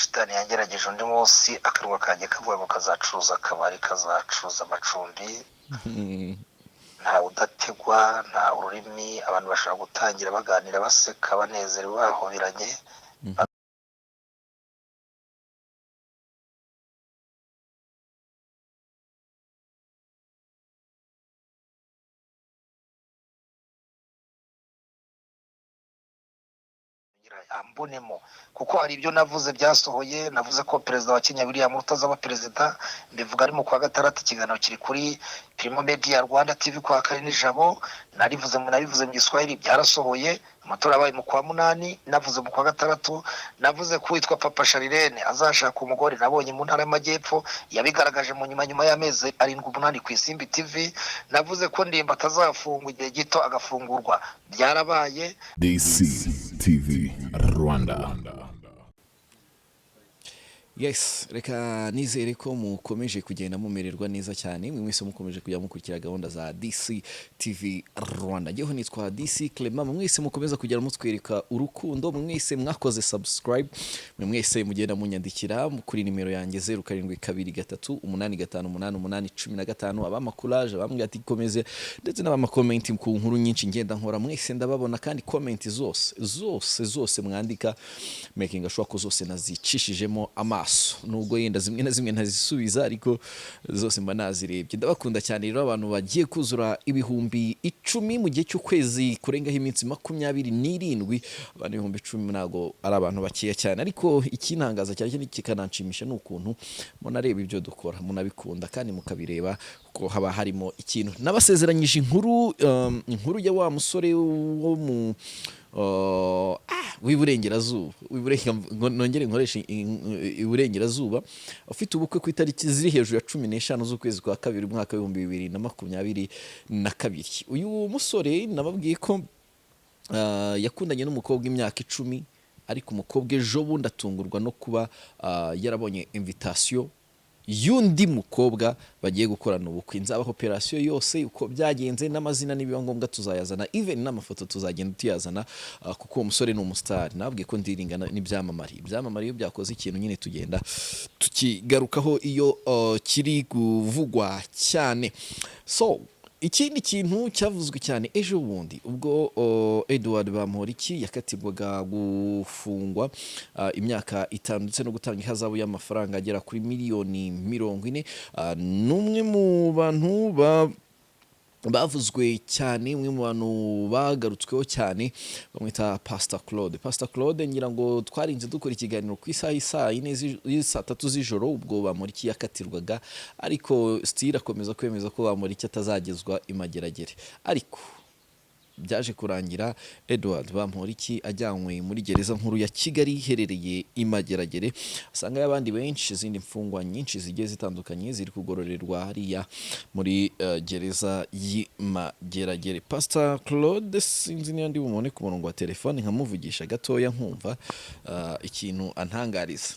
shitani yangerageje undi munsi akarwa kanjye kavuga ngo kazacuruza akabari, kazacuruza amacumbi, nta udategwa, nta ururimi, abantu bashobora gutangira baganira baseka banezerewe bahoberanye. Ambonemo kuko hari ibyo navuze byasohoye. Navuze ko perezida wa Kenya William Ruto azaba perezida, mbivuga ari mu kwa gatandatu. Ikiganiro kiri kuri Primo Media Rwanda TV kwa Karine Jabo. Nabivuze mu Giswahili, byarasohoye. Amatora yabaye mu kwa munani, navuze mu kwa gatandatu. Navuze ko witwa Papa Sharirene azashaka umugore, nabonye mu ntara y'Amajyepfo, yabigaragaje mu nyuma y'amezi 7-8 ku Isimbi TV. Navuze ko Ndimba atazafungwa igihe gito agafungurwa, byarabaye. DC TV Rwanda. Yes, reka nizere ko mukomeje kugenda mumererwa neza cyane, mwese mukomeje kujya mukurikira gahunda za DC TV Rwanda. Jeho nitwa DC Clement, mwese mukomeza kugera mutwereka urukundo, mwese mwakoze subscribe, mwese mugenda munyandikira kuri nimero yanjye 0723858815, abamakuraje bambwira ati komeze, ndetse n'abamakomenti ku nkuru nyinshi ngenda nkora, mwese ndababona, kandi comment zose mwandika making sure ko zose nazicishijemo amaso, nubwo yenda zimwe na zimwe ntazisubiza, ariko zose mba nazirebye. Ndabakunda cyane rero abantu bagiye kuzura ibihumbi 10 mu gihe cy'ukwezi kurengaho iminsi 27. Abantu ibihumbi 10 ntago ari abantu bakiye cyane, ariko ikintangaza cyane kikananshimisha n'ukuntu munareba ibyo dukora, munabikunda kandi mukabireba ko haba harimo ikintu. Nabasezeranyije inkuru ya wa musore wo mu w'iburengerazuba, nongere nkoresha iburengerazuba, ufite ubukwe ku itariki ziri hejuru ya 15 z'ukwezi kwa kabiri umwaka wa 2022. Uyu musore nababwiye ko yakundanye n'umukobwa imyaka 10, ariko umukobwa ejo bundi atungurwa no kuba yarabonye invitation y'undi mukobwa bagiye gukorana ubukwe. Nzabaho operation yose uko byagenze, n'amazina nibiba ngombwa tuzayazana, even n'amafoto tuzagenda tuyazana, kuko uwo musore ni umustar. Nabwiye ko ndiringana n'ibyamamare. Ibyamamare iyo byakoze ikintu nyine tugenda tukigarukaho iyo kiri kuvugwa cyane. So ikindi kintu cyavuzwe cyane ejo bundi, ubwo Edward Bamporiki yakatirwaga gufungwa imyaka 5 ndetse no gutanga ihazabu y'amafaranga agera kuri miliyoni 40. Numwe mu bantu bavuzwe cyane, umwe mu bantu bagarutsweho cyane, bamwita Pastor Claude. Pastor Claude ngira ngo twarinze dukora ikiganiro ku isaha 3 z'ijoro ubwo Bamporiki yakatirwaga, ariko still akomeza kwemeza ko Bamporiki atazagezwa imageragere. Ariko byaje kurangira Edward Bamporiki ajyanywe muri gereza nkuru ya Kigali iherereye imageragere, asanga y'abandi benshi, izindi mfungwa nyinshi zigiye zitandukanye ziri kugororerwa hariya muri gereza y'imageragere. Pastor Claude sinzi niba ndi bumone ku murongo wa telefone nkamuvugisha gatoya nkumva ikintu antangariza,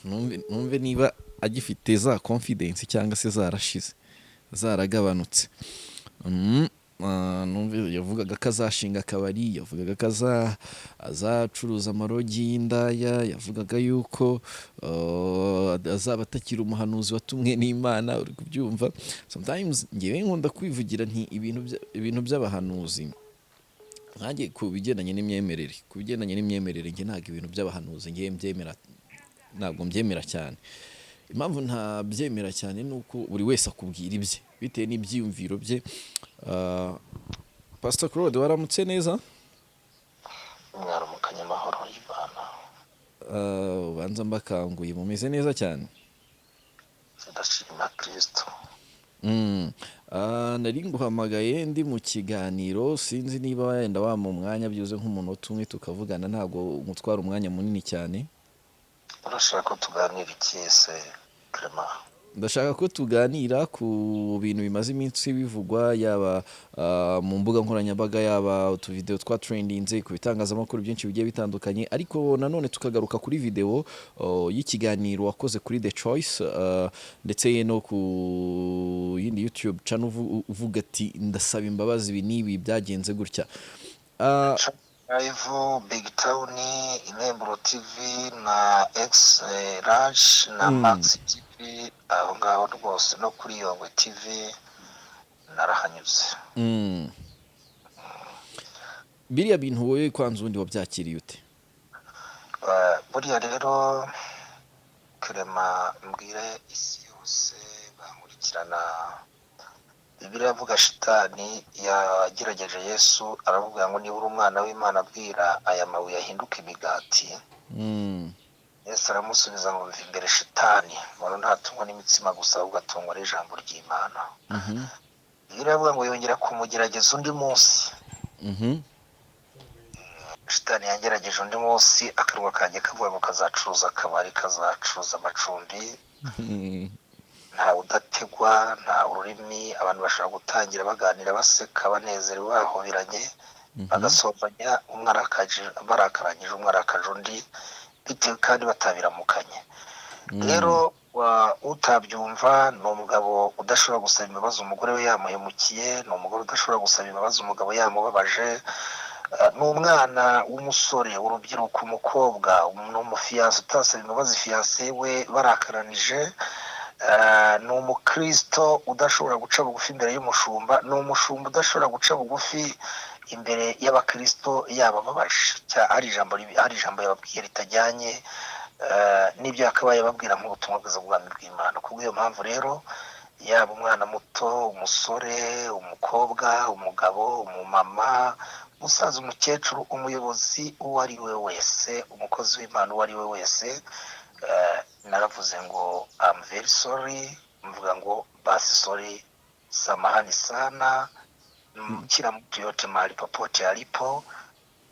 numve niba agifite za confidence cyangwa se zarashize, zaragabanutse. Yavugaga ko azashinga akabari, yavugaga ko azacuruza amarogi y'indaya, yavugaga yuko azaba atakira umuhanuzi watumwe n'Imana. Uri kubyumva? Sometimes ngewe nkunda kwivugira nti ibintu by'abahanuzi, nkanjye ku bigendanye n'imyemerere, nge ntabwo ibintu by'abahanuzi ngewe ntabwo mbyemera cyane. Impamvu ntabyemera cyane nuko buri wese akubwira ibye bitewe n'ibyiyumviro bye. Pastor Claude, waramutse neza? Mwaramukanye amahoro y'Imana. Banza mbakanguye, mumeze neza cyane? Ndashima Kristo. Nari nguhamagaye ndi mu kiganiro, sinzi niba wenda wa mu mwanya byuze nk'umunota umwe tukavugana, ntabwo ngutwara umwanya munini cyane. Urashaka ko tuganira iki se Clement? Ndashaka ko tuganira ku bintu bimaze iminsi bivugwa, yaba mu mbuga nkoranyambaga, yaba utuvideo twa trendinze ku bitangazamakuru byinshi bigiye bitandukanye, ariko nanone tukagaruka kuri video y'ikiganiro wakoze kuri The Choice, ndetse no ku yindi YouTube channel uvuga ati ndasaba imbabazi ibi nibi byagenze gutya. live Big Town, Inemburo TV na X Large na Max TV, aho ngaho rwose no kuri Yongwe TV narahanyuze. biriya bintu wowe kwanza undi wabyakiriye ute? Buriya rero Clement, mbwire isi yose bankurikirana, Bibiliya avuga shitani yagerageje Yesu, aravuga ngo niba uri umwana w'Imana abwira aya mabuye ahinduka imigati. Yesu aramusubiza ngo biva imbere shitani, ngo ntatungwa n'imitsima gusa ahubwo atungwa n'ijambo ry'Imana. Bibiliya avuga ngo yongera kumugerageza undi munsi. Shitani yangerageje undi munsi, akanwa kanjye kavuga ngo kazacuruza akabari, kazacuruza amacumbi, nta udategwa, nta ururimi, abantu bashobora gutangira baganira baseka banezerewe bahoberanye, bagasomanya umwe barakaranyije umwe arakaje undi, bitewe kandi batabiramukanye. Rero utabyumva ni umugabo udashobora gusaba imbabazi umugore we yamuhemukiye, ni umugore udashobora gusaba imbabazi umugabo yamubabaje, ni umwana w'umusore, urubyiruko, umukobwa, ni umufiyanse utasaba imbabazi fiyanse we barakaranije, ni umukristo udashobora guca bugufi imbere y'umushumba, ni umushumba udashobora guca bugufi imbere y'abakristo yabababaje, hari ijambo yababwiye ritajyanye n'ibyo yakabaye babwira nk'ubutumwa bwiza bw'ubwami bw'Imana. Kubw'iyo mpamvu rero yaba umwana muto, umusore, umukobwa, umugabo, umumama, umusaza, umukecuru, umuyobozi uwo ari we wese, umukozi w'Imana uwo ari we wese, naravuze ngo I'm very sorry, mvuga ngo basi sorry, samahani sana, kila mtu yote mahali popote alipo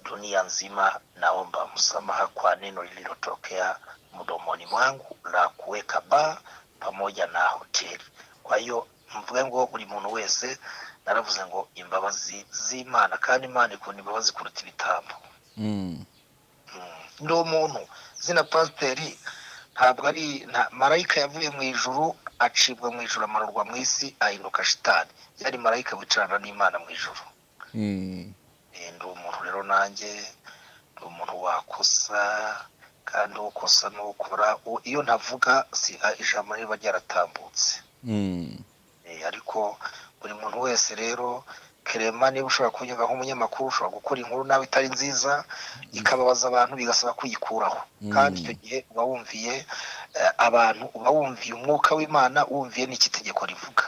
dunia nzima, naomba msamaha kwa neno lililotokea mdomoni mwangu la kuweka baa pamoja na hoteli. Kwa hiyo mvuge ngo buri muntu wese, naravuze ngo imbabazi z'Imana, kandi Imana ikunda imbabazi kuruta ibitambo. Ndi umuntu zina pasiteri, ntabwo ari marayika yavuye mu ijuru acibwa mu ijuru amanurwa mu isi ahinduka shitani, yari marayika wicarana n'Imana mu ijuru. Ndi umuntu rero nanjye, ndi umuntu wakosa, kandi ukosa n'ukora, iyo ntavuga si ijambo riba ryaratambutse. Ariko buri muntu wese rero, Clement, niba ushobora kunyumva nk'umunyamakuru, ushobora gukora inkuru nawe itari nziza ikababaza abantu bigasaba kuyikuraho, kandi icyo gihe uba wumviye abantu, uba wumviye umwuka w'Imana, wumviye n'iki tegeko rivuga.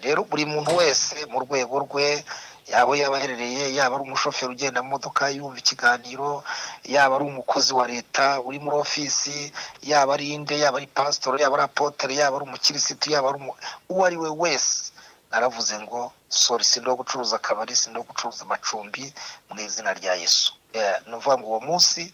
Rero buri muntu wese mu rwego rwe, yaba yaba aherereye, yaba ari umushoferi ugenda mu modoka yumva ikiganiro, yaba ari umukozi wa leta uri muri ofisi, yaba ari inde, yaba ari pasitoro, yaba ari apotere, yaba ari umukirisitu, yaba ari uwo ari we wese, naravuze ngo sorry, sindo gucuruza akabari, sindo gucuruza amacumbi mu izina rya Yesu. Ni ukuvuga ngo uwo munsi,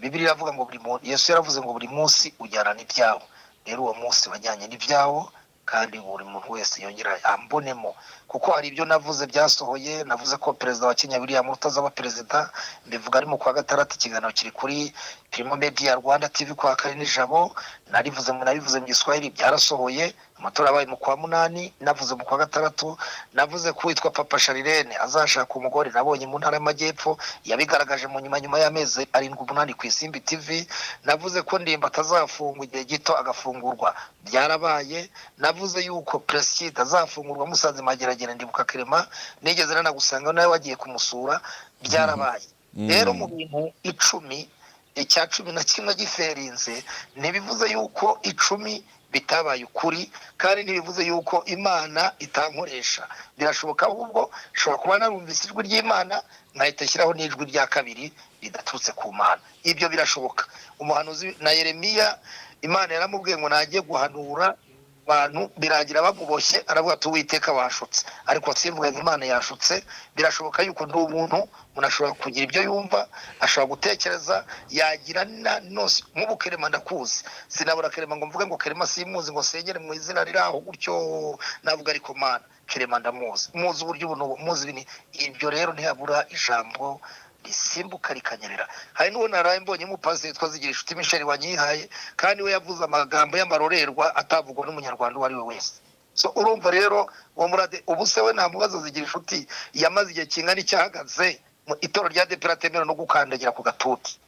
Bibiliya iravuga ngo Yesu yaravuze ngo buri munsi ujyana n'ibyawo. Rero uwo munsi wajyanye n'ibyawo, kandi buri muntu wese yongera ambonemo, kuko hari ibyo navuze byasohoye. Navuze ko perezida wa Kenya William Ruto azaba perezida, mbivuga ari mu kwa gatandatu, ikiganiro kiri kuri Primo Media Rwanda TV kwa Karine Jabo. Nabivuze mu Giswahili, byarasohoye. Amatora abaye mu kwa munani, navuze mu kwa gatandatu. Navuze ko witwa Papa Sharirene azashaka umugore, nabonye mu ntara y'Amajyepfo, yabigaragaje mu nyuma y'amezi 7-8 ku Isimbi TV. Navuze ko Ndimba atazafungwa igihe gito agafungurwa, byarabaye. Navuze yuko President azafungurwa Musanze Mageragere, ndibuka Clement, nigeze nanagusanga nawe wagiye kumusura, byarabaye. Rero mu bintu 10, icya 11 giferinze, ntibivuze yuko 10 bitabaye ukuri, kandi ntibivuze yuko Imana itankoresha. Birashoboka ahubwo shobora kuba narumvise ijwi ry'Imana nkahita shyiraho n'ijwi rya kabiri ridaturutse ku Mana. Ibyo birashoboka. Umuhanuzi na Yeremiya, Imana yaramubwiye ngo nagiye guhanura abantu, biragira bamuboshye, aravuga ati Uwiteka washutse. Ariko simvuga ngo Imana yashutse. Birashoboka yuko ndi umuntu ashobora kugira ibyo yumva, ashobora gutekereza, yagira nose. Nk'ubu Clement ndakuzi, sinabura Clement ngo mvuge ngo Clement simuzi ngo sengere mu izina riraho gutyo, navuga ariko Mana Clement ndamuzi, muzi uburyo muzi bini. Ibyo rero ntihabura ijambo risimbuka rikanyerera. Hari n'uwo naraye mbonye umupasiteri twazigira inshuti Michel wanyihaye, kandi we yavuze amagambo y'amarorerwa atavugwa n'umunyarwanda uwo ari we wese. So urumva rero uwo murade ubuse we nta mubazo zigira inshuti, yamaze igihe kingana icyahagaze itoro rya ADEPR atemera no gukandagira ku gatuti.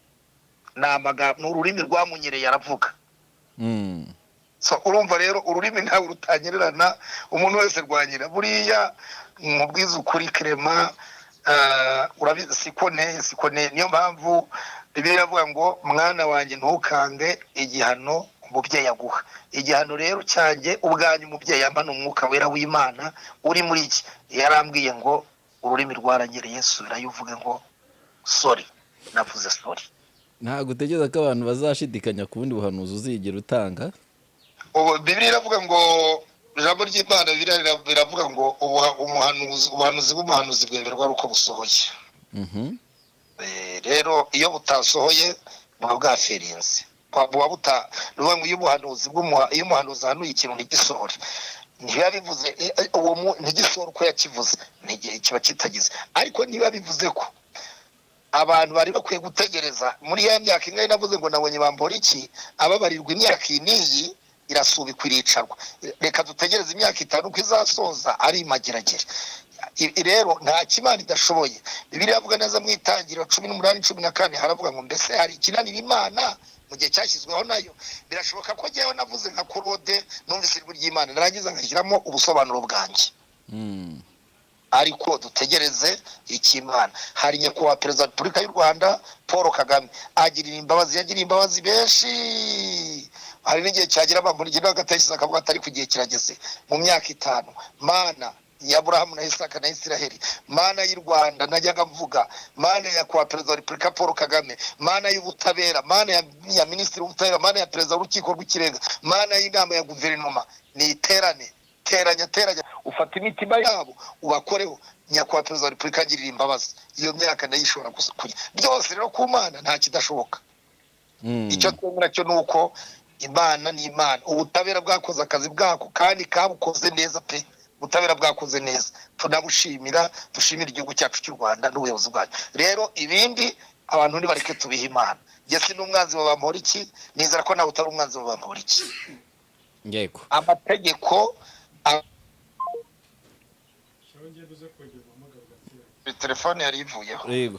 Ni ururimi rwamunyereye aravuga. So urumva rero ururimi ntawe rutanyererana, umuntu wese rwanyira buriya mubwiza ukuri Clement. Urabizi sikone niyo mpamvu Bibiliya iravuga ngo mwana wanjye ntukange igihano umubyeyi aguha. Igihano rero cyanjye ubwanyu umubyeyi yambana umwuka wera w'Imana uri muri iki yarambwiye ngo ururimi rwaranyereye, subirayo uvuge ngo sorry, navuze sorry. Ntabwo utekereza ko abantu bazashidikanya ku bundi buhanuzi uzigera utanga? Bibiliya iravuga ngo ijambo ry'Imana biravuga ngo ubuhanuzi bw'umuhanuzi bwemerwa uko busohoye. Rero iyo butasohoye buba bwaferinze. Ruvuga ngo iyo umuhanuzi ahanuye ikintu ntigisohore, ntibiba bivuze ntigisohore uko yakivuze, n'igihe kiba kitagize. Ariko niba bivuze ko abantu bari bakwiye gutegereza muri ya myaka ingahe navuze ngo nabonye bambora iki, ababarirwa imyaka n'iyi irasubikwa iricarwa, reka dutegereze imyaka 5 ko izasoza ari imageragere. Rero nta kimana idashoboye. Bibiliya avuga neza mu Itangiriro 18:14 haravuga ngo mbese hari ikinanira Imana mu gihe cyashyizweho nayo. Birashoboka ko jyewe navuze nka Claude numvise ijwi ry'Imana narangiza ngashyiramo ubusobanuro bwanjye. Ariko dutegereze ikimana. Hari nyakubahwa perezida wa Repubulika y'u Rwanda Paul Kagame yagiriye imbabazi benshi. Hari n'igihe cyagira bamurigira agatekereza akavuga atari ku gihe kirageze mu myaka 5. Mana ya Abrahamu na Isaka na Isiraheli, Mana y'u Rwanda najyaga mvuga, Mana ya kwa perezida wa Repubulika Paul Kagame, Mana y'ubutabera, Mana ya minisitiri w'ubutabera, Mana ya perezida w'urukiko rw'ikirenga, Mana y'inama ya guverinoma, ni iterane teranya ufata imitima yabo ubakoreho. Nyakubahwa perezida wa Repubulika agirira imbabazi, iyo myaka ndayishobora kujya byose. Rero ku Mana nta kidashoboka. Icyo twemera cyo nuko Imana ni Imana. Ubutabera bwakoze akazi bwako kandi kabukoze neza pe. Ubutabera bwakoze neza, tunabushimira, dushimira igihugu cyacu cy'u Rwanda n'ubuyobozi bwacu. Rero ibindi abantu nibareke tubiha Imana. Jye n'umwanzi wa Bamporiki, nizera ko nawe utari umwanzi wa Bamporiki. Yego. Amategeko telefone yari ivuyeho. Yego.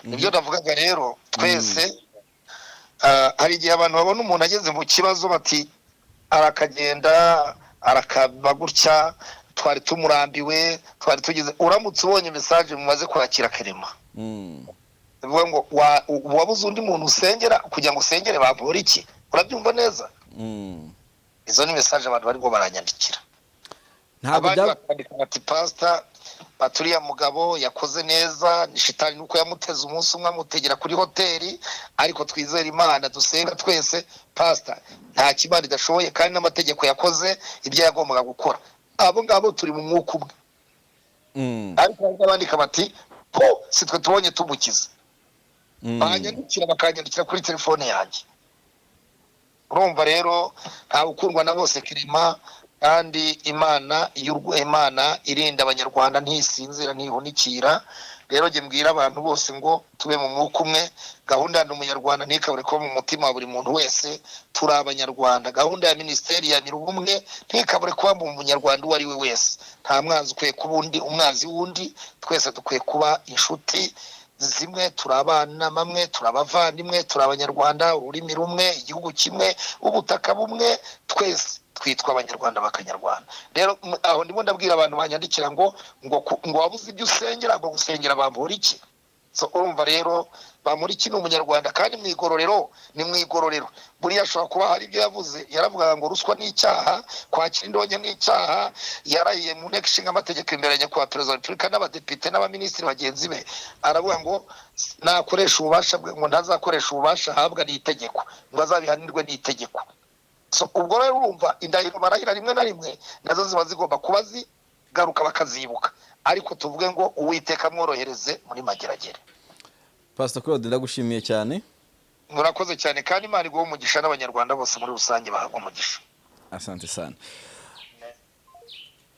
Nibyo navugaga rero twese. Hari igihe abantu babona umuntu ageze mu kibazo bati arakagenda arakaba gutya, twari tumurambiwe, twari tugize. Uramutse ubonye message mumaze kwakira Clement, bivuga ngo wabuze undi muntu usengera kugira ngo usengere Bamporiki, urabyumva neza. Izo ni message abantu bari ngo baranyandikira. Ntabwo bakandika bati pastor baturiya mugabo yakoze neza, ni shitani nuko yamuteze umunsi umwe amutegera kuri hoteli, ariko twizera Imana dusenga twese. Pastor nta kimana idashoboye kandi n'amategeko yakoze ibyo yagombaga gukora. Abo ngabo turi mu mwuka umwe. Ariko abandika bati po sitwe tubonye tumukiza. Bakanyandikira kuri telefone yanjye. Urumva rero nta ukundwa na bose Clement, kandi Imana irinda abanyarwanda ntisinzira ntihunikira. Rero jye mbwira abantu bose ngo tube mu mwuka umwe. Gahunda ya umunyarwanda ntikabure ko mu mutima wa buri muntu wese turi abanyarwanda. Gahunda ya minisiteri ya Nyirubumwe ntikabure kuba mu munyarwanda uwo ari we wese. Nta mwanzi ukwiye kuba umwanzi wundi, twese dukwiye kuba inshuti zimwe, turabana bamwe, turabavandimwe, turabanyarwanda, ururimi rumwe, igihugu kimwe, ubutaka bumwe, twese twitwa abanyarwanda bakanyarwanda. Rero aho ndimo ndabwira abantu banyandikira ngo wabuze ibyo usengera ngo gusengera Bamporiki. So urumva rero Bamporiki ni umunyarwanda kandi ni mwigororero. Buriya ashobora kuba hari ibyo yavuze, yaravuga ngo ruswa ni icyaha, kwakira indonke ni icyaha. Yarahiye mu nteko ishinga amategeko imbere ya nyakubahwa perezida wa Repubulika n'abadepite n'abaminisitiri bagenzi be, aravuga ngo nakoresha ububasha bwe, ngo ntazakoresha ububasha ahabwa n'itegeko, ngo azabihanirwe n'itegeko. So ubwo rero urumva indahiro barahira rimwe na rimwe nazo ziba zigomba kuba zigaruka bakazibuka. Ariko tuvuge ngo Uwiteka mworohereze muri mageragere. Pastor Claude ndagushimiye cyane. Murakoze cyane kandi Imana iguhe umugisha n'abanyarwanda bose muri rusange bahagwa umugisha. Asante sana.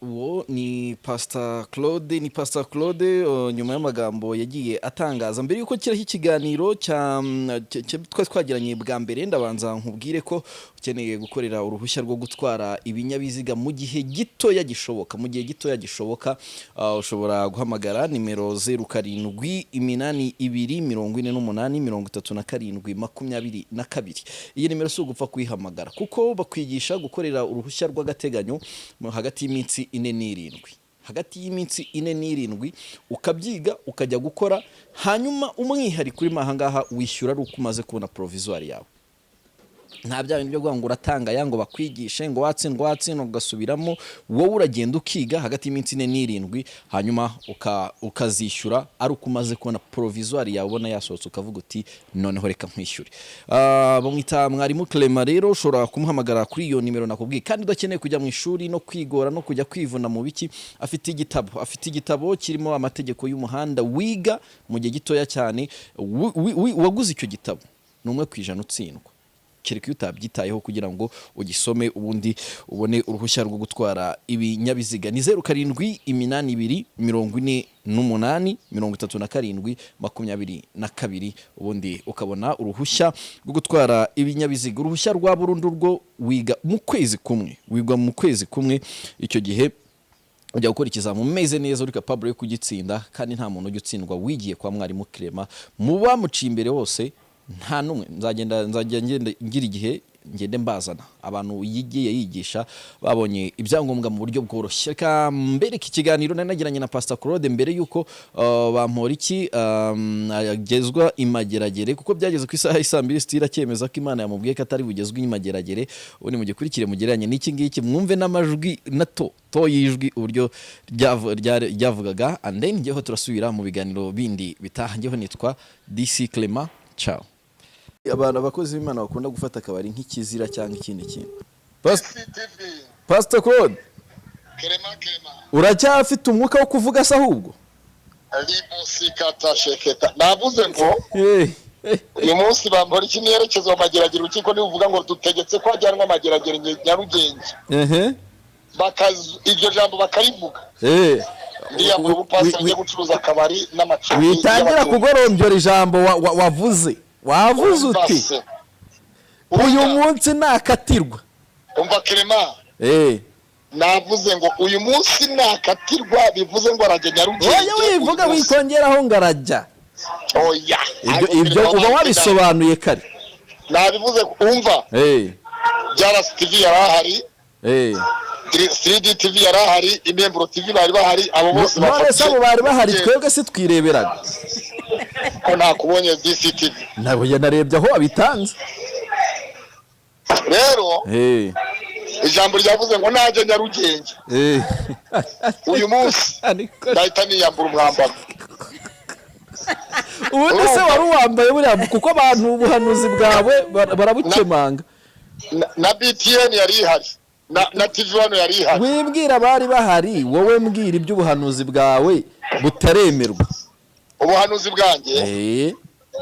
uwo ni Pastor Claude nyuma y'amagambo yagiye atangaza mbere yuko kiraho ikiganiro twari twagiranye bwa mbere. Ndabanza nkubwire ko ukeneye gukorera uruhushya rwo gutwara ibinyabiziga mu gihe gitoya gishoboka, ushobora guhamagara nimero 0782483722. iyi nimero si ugupfa kuyihamagara kuko bakwigisha gukorera uruhushya rw'agateganyo hagati y'iminsi 4 n'irindwi. Hagati y'iminsi 4 n'irindwi ukabyiga ukajya gukora, hanyuma umwihariko kuri mahangaha wishyura ari uko umaze kubona provisoire yawe. Nta bya bintu byo guhanga uratanga yango bakwigishe ngo watsindwa ugasubiramo. Wowe uragenda ukiga hagati y'iminsi 4 n'irindwi, hanyuma ukazishyura ari uko umaze kubona provisoire yawe ubona yasohotse, ukavuga uti noneho reka nkwishyure. Bamwita mwarimu Clement rero, ushobora kumuhamagara kuri iyo nimero nakubwiye. Kandi udakeneye kujya mu ishuri no kwigora no kujya kwivuna mu biki, afite igitabo kirimo amategeko y'umuhanda wiga mu gihe gitoya cyane. Waguze icyo gitabo ni 1% utsindwa, kereka iyo utabyitayeho kugira ngo ugisome ubundi ubone uruhushya rwo gutwara ibinyabiziga. Ni 0782483722 ubundi ukabona uruhushya rwo gutwara ibinyabiziga. Uruhushya rwa burundu rwo wiga mu kwezi kumwe, icyo gihe ujya gukora ikizamini umeze neza uri capable yo kugitsinda, kandi nta muntu ujya utsindwa wigiye kwa mwarimu Clement. Muba muciye imbere hose nta numwe nzagenda ngira igihe ngende mbazana abantu yigiye yigisha babonye ibyangombwa mu buryo bworoshye. Reka mbereke ikiganiro nagiranye na Pastor Claude mbere yuko bampora iki agezwa imageragere, kuko byageze ku isaha y'isambiri stira cyemeza ko Imana yamubwiye ko atari bugezwe imageragere. Ubundi mugikurikire mugereranye n'iki ngiki, mwumve n'amajwi nato yijwi uburyo ryavugaga, and then ngeho turasubira mu biganiro bindi bitaha. Ngeho nitwa DC Clement. Ciao. Abantu abakozi b'Imana bakunda gufata akabari nk'ikizira cyangwa ikindi kintu. Pastor Claude, Clement uracyafite umwuka wo kuvuga se ahubwo? Libusikata sheketa. Navuze ngo uyu munsi bampora iki nerekezo amageragere, ukiko nivuga ngo dutegetse ko ajyanwa amageragere Nyarugenge. Iryo jambo bakarivuga. Ndiya mu bupasa ngiye gucuruza akabari n'amacumbi. Witangira kugorombyora ijambo wavuze uti uyu munsi nakatirwa. Umva Clement, navuze ngo uyu munsi nakatirwa, bivuze ngo arajya Nyarugenge. Oya wivuga wikongeraho ngarajya. Oya ibyo uba wabisobanuye kare. Nabivuze umva. Jara TV yarahari. 3D TV yarahari, Imembro TV bari bahari, abo bose bafite. None bari bahari, twebwe se twireberaga. Ko nakubonye DCTV. Nabo yanarebye aho abitanze. Rero ijambo ryavuze ngo naje Nyarugenge. Uyu munsi ndahita niyambura umwambaro. Ubundi se wari wambaye buriya kuko abantu ubuhanuzi bwawe barabukemanga. Na BTN yari ihari. Na TV wano yari ihari. Wibwira bari bahari, wowe mbwira iby'ubuhanuzi bwawe butaremerwa. Ubuhanuzi bwanjye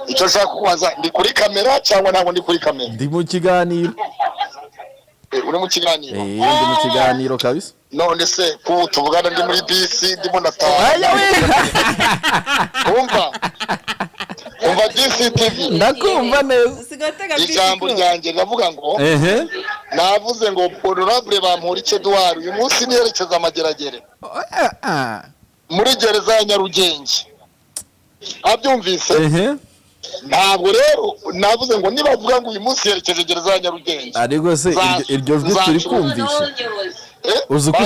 icyo nshaka kubaza, ndi kuri kamera cyangwa ntabwo ndi kuri kamera? Ndi mu kiganiro. Uri mu kiganiro? Ndi mu kiganiro kabisa. None se ko tuvugana ndi muri BC ndimo nataha. Umva DCTV. Ndakumva neza. Ijambo ryanjye ndavuga ngo navuze ngo honorable bampora iki Edouard uyu munsi nerekeza amageragere muri gereza ya Nyarugenge. Abyumvise? Ntabwo rero navuze ngo nibavuga ngo uyu munsi yerekeje gereza ya Nyarugenge. Ariko se iryo jwi turi kumvisha. Uzi ko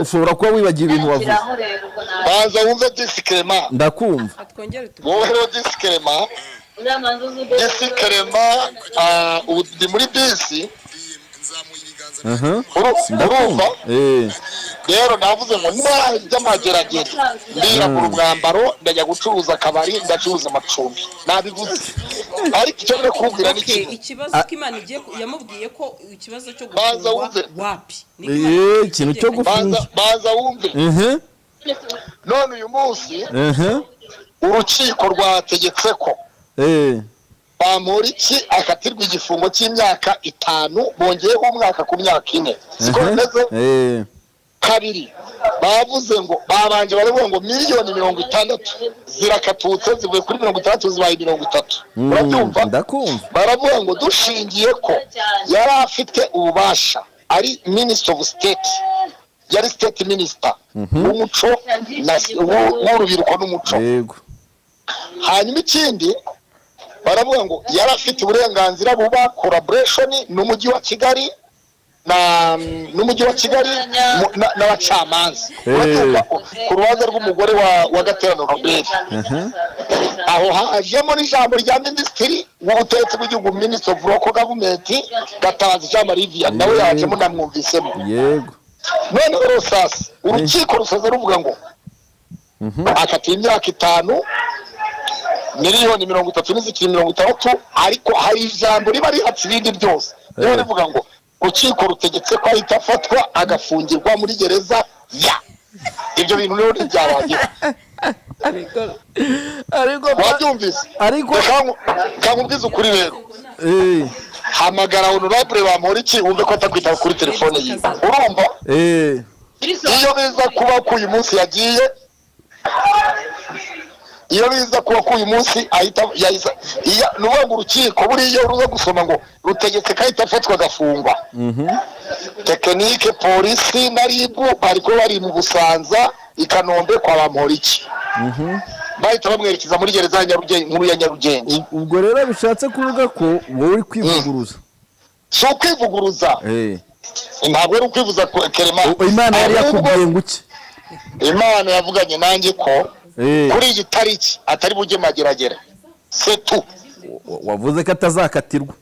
ushobora kuba wibagiye ibintu wavuze. Baza wumve DC Clement. Ndakumva. Wowe rero DC Clement. DC Clement uri muri BC. Urumva? Rero navuze ngo najya amageragere ndiyambura umwambaro ndajya gucuruza akabari ndacuruza amacumbi. Nabivuze. Ariko icyo bari kubwira ni iki? Ikibazo ko Imana igiye yamubwiye ko ikibazo cyo gufungwa wapi? Ikintu cyo gufunga. Baza wumve. None uyu munsi urukiko rwategetse ko Bamporiki akatirwa igifungo cy'imyaka 5 bongeyeho umwaka ku myaka 4. Siko bimeze? kabiri bavuze ngo babanje baravuga ngo miliyoni 60 zirakatutse zivuye kuri 60 zibaye 30. Urabyumva? Ndakumva. Baravuga ngo dushingiye ko yari afite ububasha ari Minister of State, yari State Minister w'umuco w'urubyiruko n'umuco. Yego. Hanyuma ikindi baravuga ngo yari afite uburenganzira buba collaboration n'umujyi wa Kigali n'umujyi wa Kigali n'abacamanza ku rubanza rw'umugore wa Gaterano Robert. Aho hajemo n'ijambo rya Minisitiri w'ubutegetsi bw'igihugu, Minister of Local Government, Gatabazi Jean Marie Vianney, nawe yajemo namwumvisemo. Yego. None rero sasa urukiko rusaze ruvuga ngo akatiye imyaka 5 miliyoni 30 n'izikiri 60, ariko hari ijambo riba rihatse ibindi byose. Rero rivuga ngo urukiko rutegetse ko ahita afatwa agafungirwa muri gereza ya. Ibyo bintu rero ntibyarangira. Ariko wabyumvise? Ariko kamubwiza ukuri rero. Hamagara honorable Bamporiki wumve ko atakwita kuri telefone yiwe. Urumva? Iyo biza kuba ko uyu munsi yagiye, iyo biza kuba ko uyu munsi ahita nuvuga ngo urukiko buriya ruza gusoma ngo rutegetse ko ahita afatwa agafungwa. Tekinike, polisi na ribu bariko bari mu Busanza i Kanombe kwa Bamporiki. Bahita bamwerekeza muri gereza ya Nyarugenge, nkuru ya Nyarugenge. Ubwo rero bishatse kuvuga ko wowe uri kwivuguruza. So kwivuguruza. Ntabwo ari ukwivuza Kerema. Imana yari yakubwiye nguki? Imana yavuganye nanjye ko kuri iyi tariki atari bujye mageragere. Setu. Wavuze ko atazakatirwa.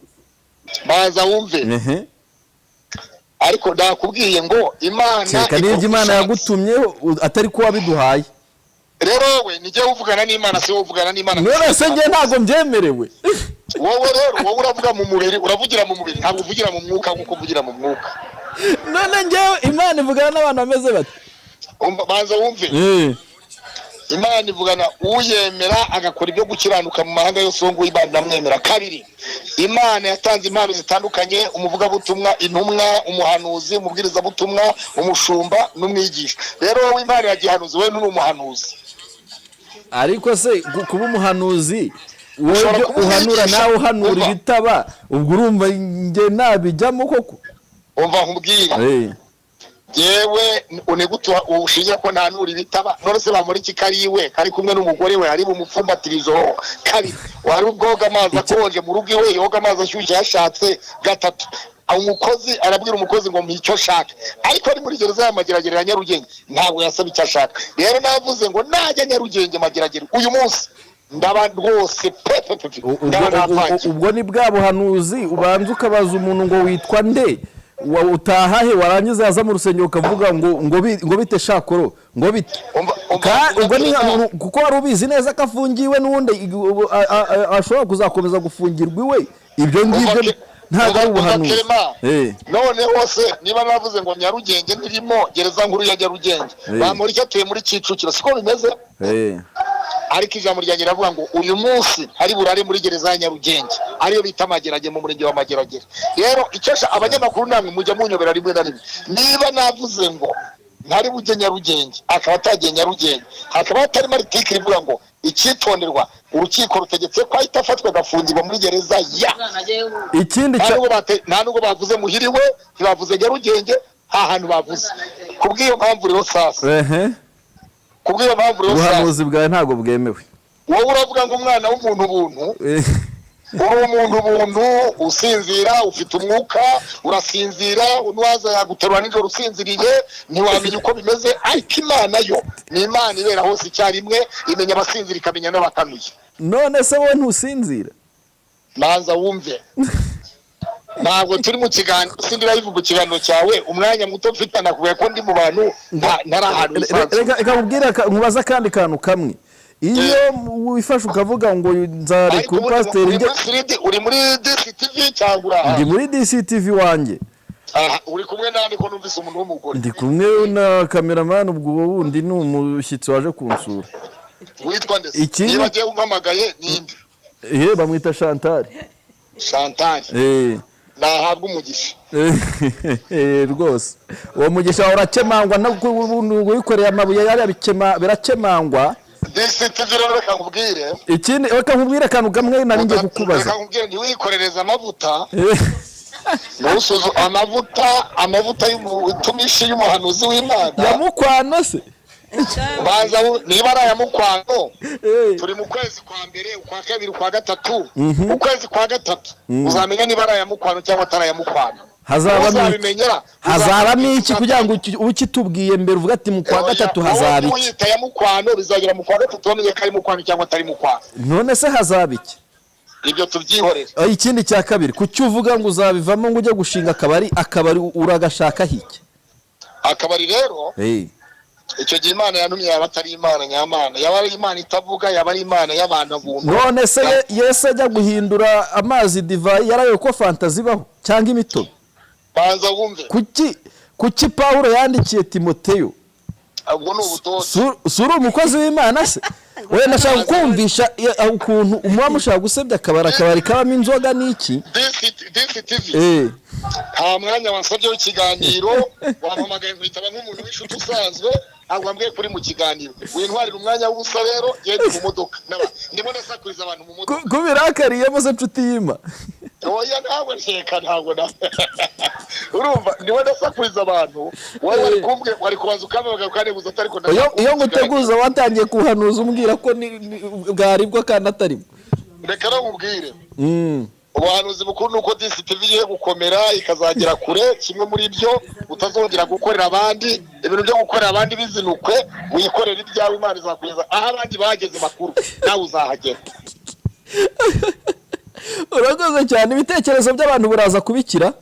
Baza wumve. Ariko ndakubwiye ngo Imana Imana yagutumye atari ko wabiduhaye. Rero we nije uvugana n'Imana, se uvugana n'Imana. None se nge ntago mbyemerewe. Wowe rero wowe uravuga mu mubiri, uravugira mu mubiri, ntabwo uvugira mu mwuka nkuko uvugira mu mwuka. None ngewe Imana ivugana n'abantu bameze bate? Banza wumve. Imana ivugana uyemera agakora ibyo gukiranuka mu mahanga yose ngo Imana namwemera. Kabiri, Imana yatanze impano zitandukanye: umuvuga butumwa, intumwa, umuhanuzi, umubwiriza butumwa, umushumba n'umwigisha. Rero wowe Imana yagihanuzi, we n'umuhanuzi. Ariko se kuba umuhanuzi wowe uhanura nawe uhanura ibitaba, ubwo urumva nge nabijyamo koko? Umva nkubwira. Yewe unegutu ushingira ko ntanura ibitaba. None se Bamporiki kariwe kari kumwe n'umugore we ari bumupfumbatirizo. Kari wari ubwoga amazi akonje mu rugo iwe, yoga amazi ashyushye yashatse gatatu. Umukozi arabwira umukozi ngo mpico shaka, ariko ari muri gereza y'amageragere ya Nyarugenge ntabwo yasaba icyo ashaka. Rero navuze ngo najya Nyarugenge mageragere uyu munsi ndaba rwose pepe. Ubwo ni bwa buhanuzi ubanza ukabaza umuntu ngo witwa nde, utahahe warangiza yaza mu rusengero ukavuga ngo bite shakoro ngo bite. Ubwo ni kuko wari ubizi neza ko afungiwe n'undi ashobora kuzakomeza gufungirwa iwe. Ibyo ngibyo ntabwo ari ubuhanuzi. None hose niba navuze ngo Nyarugenge ndirimo gereza nkuru ya Nyarugenge, Bamporiki atuye muri Kicukiro, siko bimeze? Ariko ijambo ryanjye ravuga ngo uyu munsi ari burare muri gereza ya Nyarugenge, ariyo bita Mageragere mu murenge wa Mageragere. Rero icyosha abanyamakuru namwe mujya munyobera rimwe na rimwe. Niba navuze ngo ntari bujye Nyarugenge akaba atagiye Nyarugenge, hakaba hatari article ivuga ngo icyitonderwa urukiko rutegetse ko ahita afatwa agafungirwa muri gereza ya. Ikindi nta nubwo bavuze muhiriwe, ntibavuze Nyarugenge, hantu bavuze. Kubw'iyo mpamvu rero sasa kubw'iyo mpamvu rero ubuhanuzi bwawe ntabwo bwemewe. Wowe uravuga ngo umwana w'umuntu buntu uri umuntu buntu, usinzira, ufite umwuka, urasinzira, unwaza yaguterura nijoro usinziriye, ntiwamenya uko bimeze. Ariko Imana yo ni Imana ibera hose icyarimwe, imenya abasinzira ikamenya n'abakanuye. None se wowe ntusinzira? Manza wumve. Ntabwo turi mu kiganiro, sindi live mu kiganiro cyawe, umwanya muto mfite nakuye ko ndi mu bantu ntarahantu. Reka mubwira nkubaza kandi kantu kamwe. Iyo wifashe ukavuga ngo nzare ku pasteur uri muri DCTV cyangwa ndi muri DCTV wanjye. Uri kumwe nandi ko numvise umuntu w'umugore? Ndi kumwe na cameraman, ubwo wundi ni umushyitsi waje kunsura. Witwa ndetse niba giye umpamagaye ninde? Bamwita Chantal. Chantal. nahabwa umugisha rwose uwo mugisha urakemangwa no wikoreye amabuye yari birakemangwa. DCTV rero reka nkubwire ikindi reka nkubwire akantu kamwe nari ngiye kukubaza. Reka nkubwire ntiwikorereza amavuta nusuzu amavuta y'umutumishi y'umuhanuzi w'Imana yamukwano se banza niba ari ayamukwano turi mu kwezi kwa mbere kwa kabiri kwa gatatu ukwezi kwa gatatu uzamenya niba ari ayamukwano cyangwa atari ayamukwano. hazabamo iki kugira ngo ukitubwiye mbere uvuga ati mu kwa gatatu hazaba iki uyita ayamukwano bizagera mu kwa gatatu bamenye ko ari mukwano cyangwa atari mukwano. none se hazaba iki ibyo tubyihorera. ikindi cya kabiri kuki uvuga ngo uzabivamo ngo ujye gushinga akabari uragashaka hiki akabari rero icyo gihe Imana yantumye yaba atari Imana nyamana yaba ari Imana itavuga yaba ari Imana y'abantu buntu. none se Yesu ajya guhindura amazi divayi yarayo ko fanta zibaho cyangwa imitobe banza wumve kuki Pawulo yandikiye Timoteyo ubwo ni ubutozi suri umukozi w'Imana se we nashaka kumvisha ukuntu umuba mushaka gusebya akabari kabamo inzoga n'iki DCTV nta mwanya wansabye w'ikiganiro wampamagaye nkitaba nk'umuntu w'inshuti usanzwe ntabwo wambwiye kuri mu kiganiro wintwarira umwanya w'ubusa rero genda mu modoka ndimo ndasakuriza abantu mu modoka kubirakariyemo se nshuti y'Imana oya ntabwo nteka ntabwo urumva ndimo ndasakuriza abantu wowe wari kubanza ukamamaga ukanebuza atari ko iyo nguteguza watangiye kuhanuza umbwira ko bwaribwo kandi ataribwo reka nkubwire ubuhanuzi bukuru nuko DCTV igiye gukomera ikazagera kure kimwe muri byo utazongera gukorera abandi ibintu byo gukorera abandi bizinukwe wikorera ibyawe Imana izakugeza aho abandi bageze makuru nawe uzahagera. urakoze cyane ibitekerezo by'abantu buraza kubikira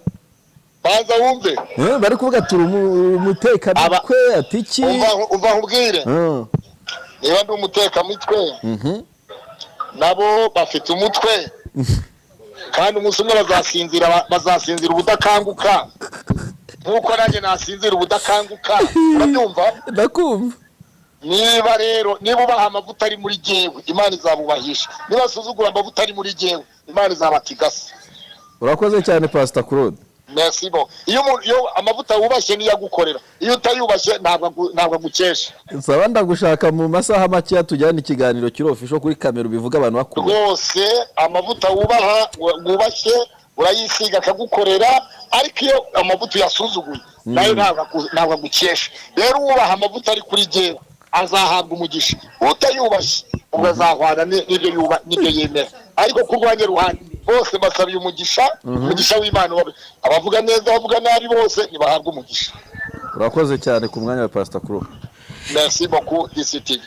banza wumve bari kuvuga turi umutekamitwe ati iki umva nkubwire niba ndi umutekamitwe nabo bafite umutwe kandi umunsi umwe bazasinzira ubudakanguka nk'uko nanjye nasinzira ubudakanguka urabyumva ndakumva. niba ubaha amavuta ari muri jyewe Imana izabubahisha niba asuzugura amavuta ari muri jyewe Imana izabatigasa. urakoze cyane Pastor Claude. merci bon iyo amavuta wubashye niyo agukorera iyo utayubashye ntabwo agukesha. nsaba ndagushaka mu masaha make tujyana ikiganiro kirofisho kuri kamera bivuga abantu bakuru rwose amavuta wubashye urayisiga akagukorera ariko iyo amavuta yasuzuguye nayo ntabwo agukesha. rero ubaha amavuta ari kuri jyewe azahabwa umugisha utayubashye ubwo azahwana n'ibyo yemera ariko ku rwanjye ruhande bose basabiye umugisha w'Imana abavuga neza abavuga nabi bose ntibahabwa umugisha. urakoze cyane ku mwanya wa Pastor Claude. merci beaucoup DCTV.